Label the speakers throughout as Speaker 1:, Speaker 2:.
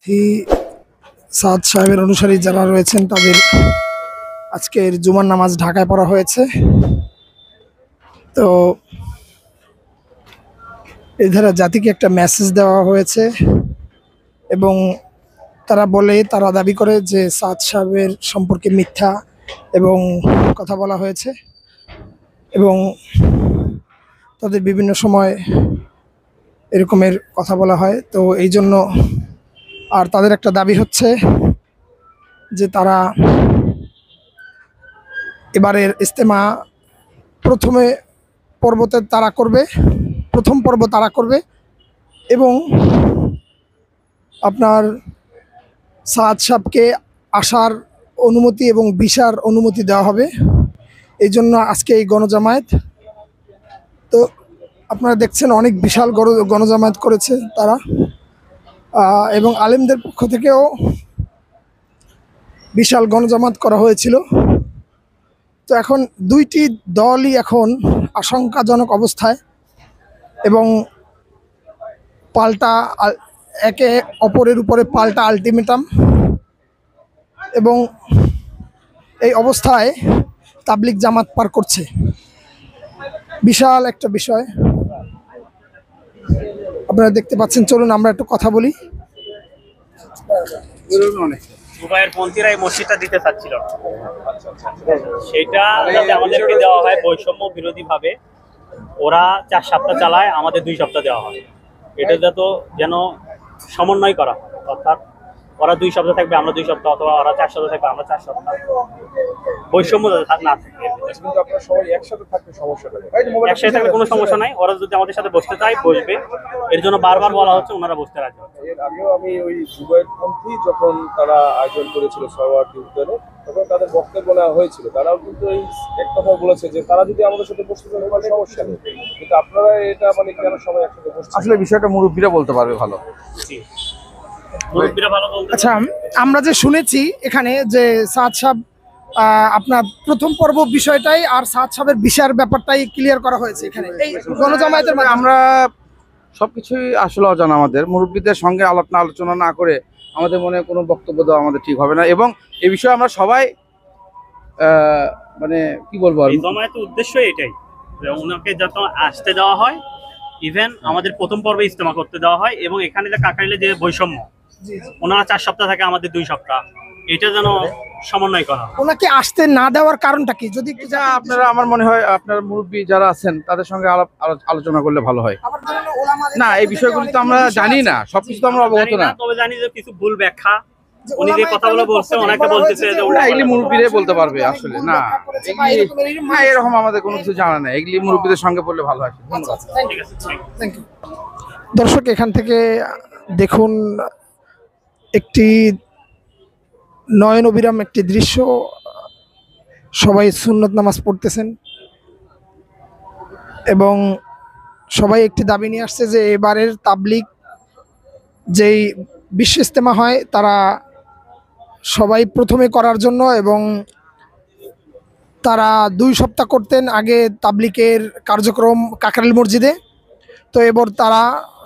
Speaker 1: মুফতি সাদ সাহেবের অনুসারী যারা রয়েছেন তাদের আজকের জুমার নামাজ ঢাকায় পড়া হয়েছে। তো এই ধারা জাতিকে একটা মেসেজ দেওয়া হয়েছে এবং তারা দাবি করে যে সাদ সাহেবের সম্পর্কে মিথ্যা এবং কথা বলা হয়েছে এবং তাদের বিভিন্ন সময় এরকমের কথা বলা হয়। তো এই জন্য আর তাদের একটা দাবি হচ্ছে যে তারা এবারের ইজতেমা প্রথম পর্ব তারা করবে এবং আপনার সাদ সাহেবকে আসার অনুমতি এবং ভিসার অনুমতি দেওয়া হবে। এই জন্য আজকে এই গণজামায়াত, তো আপনারা দেখছেন অনেক বিশাল গণজামায়াত করেছে তারা এবং আলেমদের পক্ষ থেকেও বিশাল গণজামায়াত করা হয়েছিল। তো এখন দুইটি দলই এখন আশঙ্কাজনক অবস্থায় এবং একে অপরের উপরে পাল্টা আলটিমেটাম, এবং এই অবস্থায় তাবলিগ জামাত পার করছে। বিশাল একটা বিষয় আপনারা দেখতে পাচ্ছেন। চলুন আমরা একটু কথা বলি।
Speaker 2: দুবাইয়ের পন্থীরা এই মসজিদটা দিতে চাচ্ছিল, সেটা যাতে আমাদেরকে দেওয়া হয় বৈষম্য বিরোধী ভাবে। ওরা 4 সপ্তাহ চালায়, আমাদের 2 সপ্তাহ দেওয়া হয়। এটা যেন সমন্বয় করা হয়, অর্থাৎ ওরা 2 সপ্তাহ থাকবে, আমরা 2 সপ্তাহ, অথবা ওরা 4 সপ্তাহ থাকবে, আমরা 4 সপ্তাহ। বৈষম্য না থাকে। একসাথে থাকলে কোনো সমস্যা নাই। ওরা যদি আমাদের সাথে বসতে চায় বসবে, এর জন্য বারবার বলা হচ্ছে, ওনারা বসতে রাজি হচ্ছে।
Speaker 3: এর আগেও আমি ওই দুবাইপন্থী যখন তারা আয়োজন করেছিল সরোয়ার্দী উদ্যানে, তখন তাদের বক্তব্য নেওয়া হয়েছিল। তারাও কিন্তু এই এক কথা বলেছে যে তারা যদি আমাদের সাথে বসতে চায় কোনো সমস্যা নেই, কিন্তু আপনারা এটা মানে কেন সবাই একসাথে বসছেন?
Speaker 4: আসলে বিষয়টা মুরব্বীরা বলতে পারবে ভালো।
Speaker 1: আচ্ছা, আমরা যে শুনেছি এখানে যে সাদ সাহেব আপনার প্রথম পর্ব বিষয়টাই আর সাদ সাহেবের বিষয়ের ব্যাপারটাই ক্লিয়ার করা হয়েছে এখানে এই গণজামায়াতের মাধ্যমে।
Speaker 4: আমরা সবকিছুই আসলে অজানা। আমাদের মুরব্বীদের সঙ্গে আলোচনা না করে আমাদের মনে কোনো বক্তব্য দেওয়া আমাদের ঠিক হবে না, এবং এই বিষয়ে আমরা সবাই মানে কি বলবো,
Speaker 2: জামায়াতের উদ্দেশ্য এটাই যে ওনাকে যত আসতে দেওয়া হয়, ইভেন আমাদের প্রথম পর্বে ইজতেমা করতে দেওয়া হয়, এবং এখানে যে কাকাইলে যে বৈষম্য, ওনারা 4 সপ্তাহ থাকে, আমাদের 2 সপ্তাহ, এটা যেন সমন্বয় করা।
Speaker 1: ওনাকে আসতে না দেওয়ার কারণটা কি? যদি
Speaker 4: আপনারা, আমার মনে হয় আপনার মুরব্বী যারা আছেন তাদের সঙ্গে আলোচনা করলে ভালো হয়। না, এই বিষয়গুলি তো আমরা জানি না, সবকিছু তো আমরা অবগত না।
Speaker 2: তবে জানি যে কিছু ভুল ব্যাখ্যা উনি যে কথাগুলো বলছে, অনেকে বলতেছে যে
Speaker 4: এগুলি মুরব্বীরাই বলতে পারবে। আসলে না, এরকম আমাদের কোনো কিছু জানা নেই। এগুলি মুরব্বীদের সঙ্গে বললে ভালো হয়।
Speaker 1: দর্শক, এখান থেকে দেখুন একটি নয়ন অবিরাম একটি দৃশ্য। সবাই সুন্নত নামাজ পড়তেছেন এবং সবাই একটি দাবি নিয়ে আসছে যে এবারের তাবলিগ যেই বিশ্ব ইজতেমা হয় তারা সবাই প্রথমে করার জন্য, এবং তারা 2 সপ্তাহ করতেন আগে তাবলিগের কার্যক্রম কাকরাইল মসজিদে। তো এবার তারা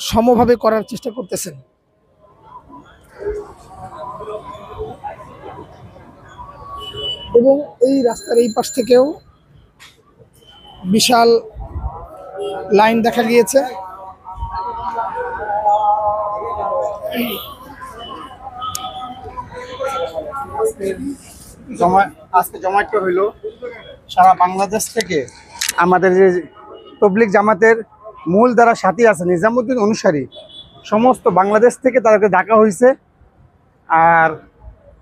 Speaker 1: সমভাবে করার চেষ্টা করতেছেন। এবং এই রাস্তার এই পাশ থেকেও বিশাল লাইন দেখা গিয়েছে।
Speaker 5: আজকে জমায়েতটা হইল সারা বাংলাদেশ থেকে। আমাদের যে তবলিগ জামাতের মূল যারা সাথী আছে, নিজামুদ্দিন অনুসারী, সমস্ত বাংলাদেশ থেকে তাদেরকে ডাকা হয়েছে। আর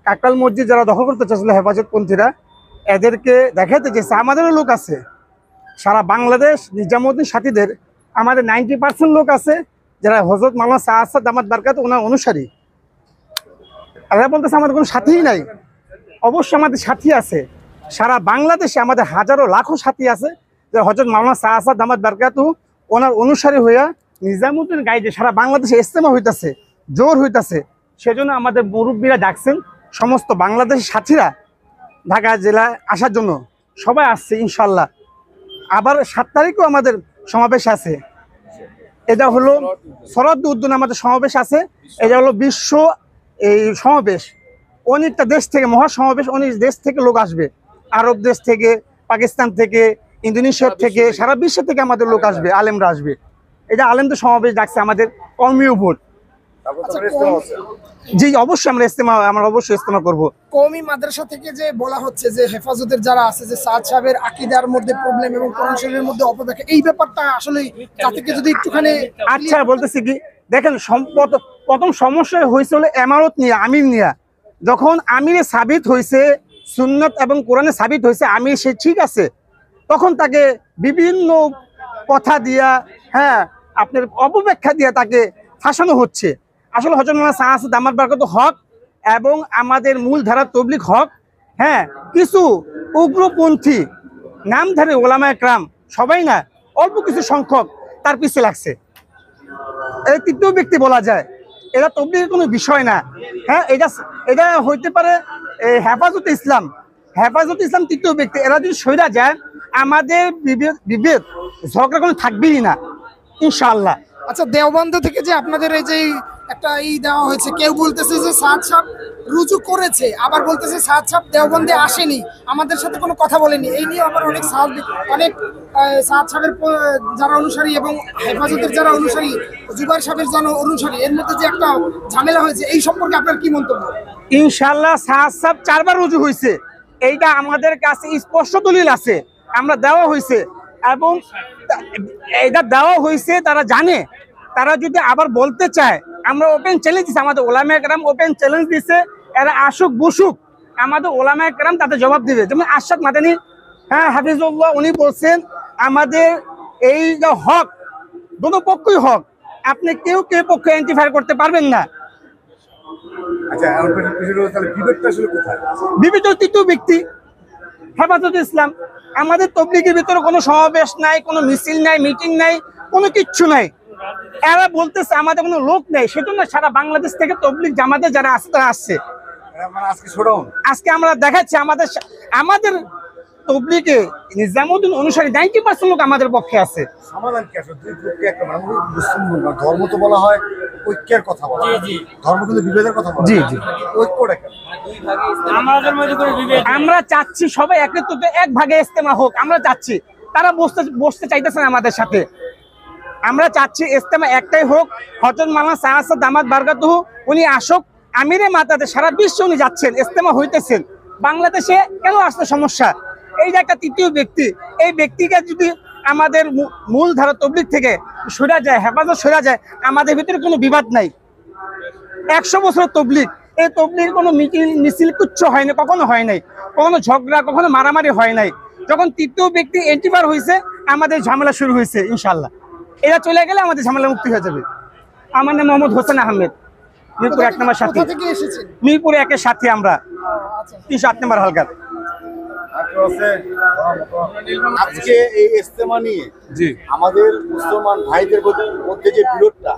Speaker 5: কাকরাইল মসজিদ যারা দখল করতে চাচ্ছিল হেফাজতপন্থীরা, এদেরকে দেখাতে চেয়েছে আমাদেরও লোক আছে। সারা বাংলাদেশ নিজামুদ্দিন সাথীদের আমাদের 90% লোক আছে যারা হযরত মাওলানা সাদ দামাত বারকাত ওনার অনুসারী। এরা বলতেছে আমাদের কোনো সাথীই নাই। অবশ্যই আমাদের সাথী আছে। সারা বাংলাদেশে আমাদের হাজারো লাখো সাথী আছে যারা হযরত মাওলানা সাদ দামাত বারকাত ওনার অনুসারী হইয়া নিজামুদ্দিন গাইডে সারা বাংলাদেশে ইজতেমা হইতাছে, জোর হইতাছে। সেজন্য আমাদের মুরব্বীরা ডাকছেন সমস্ত বাংলাদেশের সাথীরা ঢাকা জেলায় আসার জন্য। সবাই আসছে ইনশাল্লাহ। আবার 7 তারিখও আমাদের সমাবেশ আছে। এটা হলো সরওয়ার্দী উদ্যানে আমাদের সমাবেশ আছে। এটা হলো বিশ্ব এই সমাবেশ, অনেকটা দেশ থেকে মহাসমাবেশ, অনেক দেশ থেকে লোক আসবে, আরব দেশ থেকে, পাকিস্তান থেকে, ইন্দোনেশিয়া থেকে, সারা বিশ্ব থেকে আমাদের লোক আসবে, আলেমরা আসবে। এটা আলেমদের সমাবেশ ডাকছে আমাদের কর্মীয় ভোট। জি অবশ্যই আমরা অবশ্যই ইস্তেমা করবো।
Speaker 1: কওমি মাদ্রাসা থেকে যে বলা হচ্ছে যে হেফাজতের যারা আছে যে সাদ সাহেবের আকীদার মধ্যে প্রবলেম এবং কোরআন শরীফের মধ্যে অপব্যাখ্যা, এই ব্যাপারটা আসলে জাতিকে যদি একটুখানি
Speaker 5: আচ্ছা বলতেছি কি, দেখেন প্রথম সমস্যা হয়েছে হলো এমারত নিয়ে, আমির নিয়ে। যখন আমিরে সাবিত হয়েছে, সুন্নাত এবং কোরআনে সাবিত হয়েছে আমির সে ঠিক আছে, তখন তাকে বিভিন্ন কথা দিয়া, হ্যাঁ আপনার অপব্যাখ্যা দিয়া তাকে ফাঁসানো হচ্ছে। আসলে হযরত মাওলানা শাহ দামাত বরকত হক এবং আমাদের মূল ধারা তবলিগ হক, হ্যাঁ কিছু উগ্রপন্থী নামধারী ওলামায়ে কেরাম, সবাই না অল্প কিছু সংখ্যক তার পিছিয়ে লাগছে। এই তৃতীয় ব্যক্তি বলা যায়, এটা তবলিগের কোনো বিষয় না। হ্যাঁ এটা হইতে পারে হেফাজতে ইসলাম তৃতীয় ব্যক্তি। এরা যদি সইরা যায় আমাদের বিভেদ ঝগড়া কোনো থাকবেই না ইনশাআল্লাহ।
Speaker 1: আচ্ছা, দেওবন্দ থেকে যে আপনাদের এই যে একটা দেওয়া হয়েছে, কেউ বলতেছে যে সাদ সাহেব রুজু করেছে, আবার বলতেছে সাদ সাহেব দেওবন্দে আসেনি, আমাদের সাথে কোনো কথা বলেনি। এই নিয়ে আবার অনেক সাদ সাহেবের যারা অনুসারী এবং হেফাজতের যারা অনুসারী, জুবাইর সাহেবের যারা অনুসারী, এর মধ্যে যে একটা ঝামেলা হয়েছে, এই সম্পর্কে আপনার কি মন্তব্য?
Speaker 5: ইনশাআল্লাহ সাদ সাহেব 4 বার রুজু হয়েছে, এইটা আমাদের কাছে স্পষ্ট দলিল আছে, আমরা দেওয়া হয়েছে এবং এটা দেওয়া হয়েছে, তারা জানে। তারা যদি আবার বলতে চায়, আমরা ওপেন চ্যালেঞ্জ দিচ্ছি, আমাদের ওলামায়ে কেরাম ওপেন চ্যালেঞ্জ দিচ্ছে, এরা আসুক বসুক, আমাদের ওলামায়ে কেরাম তাদের জবাব দিবে। যেমন আরশাদ মাদানী, হ্যাঁ হাফিজুল্লাহ, উনি বলছেন আমাদের এই যে হক, দুটো পক্ষই হক, আপনি কেউ পক্ষে এন্টিফায়ার করতে পারবেন না। বিবিধ তৃতীয় ব্যক্তি হেফাজতে ইসলাম, আমাদের তবলিগের ভিতরে কোনো সমাবেশ নাই, কোনো মিছিল নাই, মিটিং নাই, কোনো কিচ্ছু নাই। এরা বলতেছে আমাদের কোনো লোক নেই, সেজন্য সারা বাংলাদেশ থেকে তবলিগ জামাতে যারা আসছে তারা আসছে। আজকে আমরা দেখাচ্ছি আমাদের তবলিগে নিজামুদ্দিন অনুসারী 90% লোক আমাদের পক্ষে আছে।
Speaker 6: সমাধান কি আসলে দুই পক্ষে একটা ধর্ম তো বলা হয় ঐক্যের কথা বলা হয়, ধর্ম কিন্তু বিভেদের কথা বলা হয়।
Speaker 5: জি জি,
Speaker 6: ঐক্যটা কেন?
Speaker 5: আমরা চাচ্ছি সবাই একত্রিত, এক ভাগে ইস্তেমা হোক, আমরা চাচ্ছি। তারা বসতে চাইতেছে না আমাদের সাথে। আমরা চাচ্ছি ইস্তেমা একটাই হোক, হযরত মাওলানা শাহ দামাত বরকতুহু উনি আসুক, আমিরে মাতাতে সারা বিশ্বে উনি যাচ্ছেন, ইস্তেমা হইতেছেন। বাংলাদেশে কেন আসলে সমস্যা? এই যে একটা তৃতীয় ব্যক্তি, এই ব্যক্তিকে যদি আমাদের মূল ধারা তবলিগ থেকে সরা যায়, হেফাজত সরা যায়, আমাদের ভিতরে কোনো বিবাদ নাই। 100 বছর তবলিগ, এই তবলিগের কোনো মিছিল কিচ্ছু হয় না, কখনো হয় নাই, কখনো ঝগড়া, কখনো মারামারি হয় নাই। যখন তৃতীয় ব্যক্তি এন্টিফায়ার হয়েছে, আমাদের ঝামেলা শুরু হয়েছে। ইনশাআল্লাহ এরা চলে গেলে আমাদের ঝামেলা মুক্তি হয়ে যাবে। আমার নাম মোহাম্মদ হোসেন আহমেদ, মিরপুর 1 নম্বর সাথী, মিরপুর 1-এর সাথী আমরা, 308 নম্বর হালকার।
Speaker 6: আজকে এই ইজতেমা নিয়ে আমাদের মুসলমান ভাইদের মধ্যে যে বিরোধটা,